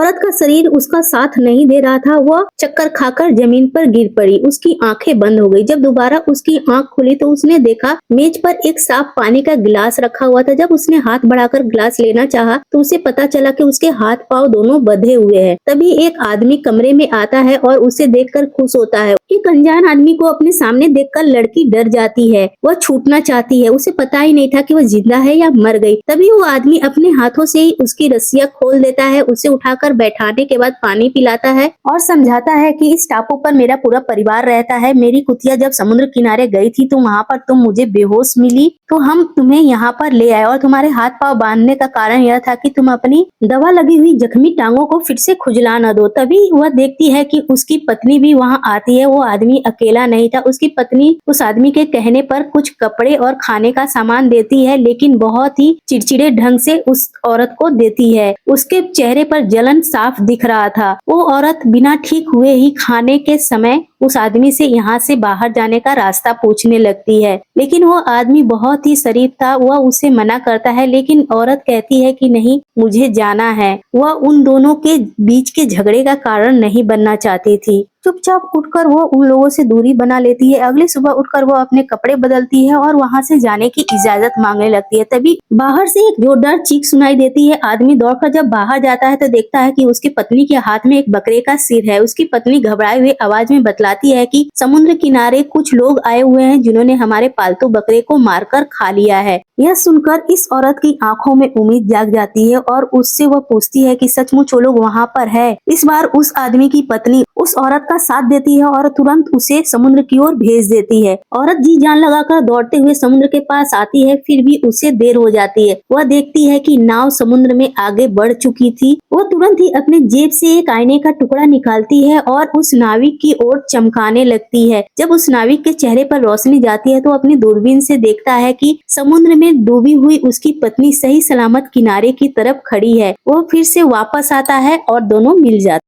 औरत का शरीर उसका साथ नहीं दे रहा था। वह चक्कर खाकर जमीन पर गिर पड़ी। उसकी आंखें बंद हो गई। जब दोबारा उसकी आंख खुली तो उसने देखा मेज पर एक साफ पानी का गिलास रखा हुआ था। जब उसने हाथ बढ़ाकर गिलास लेना चाहा तो उसे पता चला कि उसके हाथ पांव दोनों बंधे हुए हैं। तभी एक आदमी कमरे में आता है और उसे देखकर खुश होता है। एक अनजान आदमी को अपने सामने देखकर लड़की डर जाती है। वह छूटना चाहती है। उसे पता ही नहीं था कि वह जिंदा है या मर गई। तभी वो आदमी अपने हाथों से ही उसकी रस्सियां खोल देता है। उसे उठाकर बैठाने के बाद पानी पिलाता है और समझाता है कि इस टापू पर मेरा पूरा परिवार रहता है। मेरी कुतिया जब समुद्र किनारे गई थी तो वहाँ पर तुम मुझे बेहोश मिली तो हम तुम्हें यहाँ पर ले आए और तुम्हारे हाथ पांव बांधने का कारण यह था कि तुम अपनी दवा लगी हुई जख्मी टांगों को फिर से खुजला न दो। तभी वह देखती है कि उसकी पत्नी भी वहाँ आती है। वो आदमी अकेला नहीं था। उसकी पत्नी उस आदमी के कहने पर कुछ कपड़े और खाने का सामान देती है, लेकिन बहुत ही चिड़चिड़े ढंग से उस औरत को देती है। उसके चेहरे पर जलन साफ दिख रहा था। वो औरत बिना ठीक हुए ही खाने के समय उस आदमी से यहाँ से बाहर जाने का रास्ता पूछने लगती है, लेकिन वो आदमी बहुत ही शरीफ था। वह उसे मना करता है, लेकिन औरत कहती है कि नहीं, मुझे जाना है। वह उन दोनों के बीच के झगड़े का कारण नहीं बनना चाहती थी। चुपचाप उठकर वो उन लोगों से दूरी बना लेती है। अगली सुबह उठकर वो अपने कपड़े बदलती है और वहाँ से जाने की इजाजत मांगने लगती है। तभी बाहर से एक जोरदार चीख सुनाई देती है। आदमी दौड़कर जब बाहर जाता है तो देखता है कि उसकी पत्नी के हाथ में एक बकरे का सिर है। उसकी पत्नी घबराए हुए आवाज में बतलाती है कि समुद्र किनारे कुछ लोग आए हुए हैं जिन्होंने हमारे पालतू बकरे को मारकर खा लिया है। यह सुनकर इस औरत की आंखों में उम्मीद जाग जाती है और उससे वह पूछती है कि सचमुच वो लोग वहाँ पर है। इस बार उस आदमी की पत्नी उस औरत का साथ देती है और तुरंत उसे समुद्र की ओर भेज देती है। औरत जी जान लगाकर दौड़ते हुए समुद्र के पास आती है, फिर भी उसे देर हो जाती है। वह देखती है कि नाव समुद्र में आगे बढ़ चुकी थी। वो तुरंत ही अपने जेब से एक आईने का टुकड़ा निकालती है और उस नाविक की ओर चमकाने लगती है। जब उस नाविक के चेहरे पर रोशनी जाती है तो अपनी दूरबीन से देखता है कि समुद्र में डूबी हुई उसकी पत्नी सही सलामत किनारे की तरफ खड़ी है। वो फिर से वापस आता है और दोनों मिल जाते हैं।